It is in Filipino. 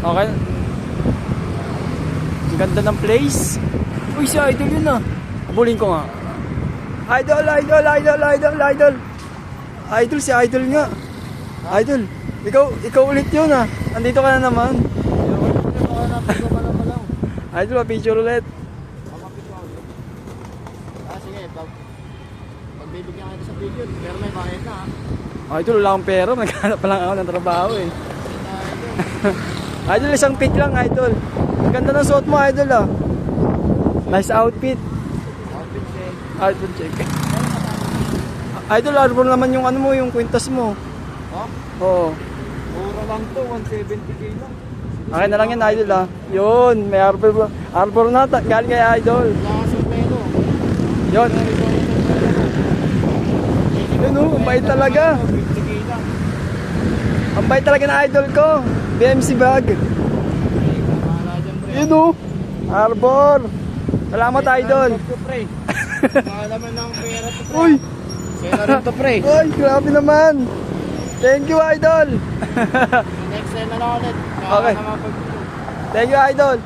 Okay. Ang ganda ng place. Uy, si Idol yun ah. Abulin ko nga. Idol, Idol, Idol, Idol, Idol. Idol, si Idol nga. Idol, ikaw ulit yun ah. Andito ka na naman. Idol, picture ulit. Sige, pagbibigyan ka sa video, pero may bayad na Idol, wala akong pera. Naghanap pa lang ako ng trabaho eh. Idol, isang pic lang, Idol. Ang ganda ng suot mo, Idol ah. Nice outfit. Outfit check. Idol, arbor naman yung ano mo, yung kwintas mo. Oh? Oo. Mura lang to, 170k lang. Akin na lang yan, Idol ah. Yun, may arbor na. Galing kay Idol. Wala ka sumpero. Yun. Yun oh, ang bait talaga. 50k lang. Ang bait talaga na Idol ko. BMC bag. Bahala dyan, pre. Yun oh. Arbor. Salamat, Idol. Pre. Bahala man ng pera to, pre. Uy. Sa'yo na rin to, pre. Uy, grabe naman. Thank you, Idol. Next time na lang ulit. Okay. Thank you, Idol.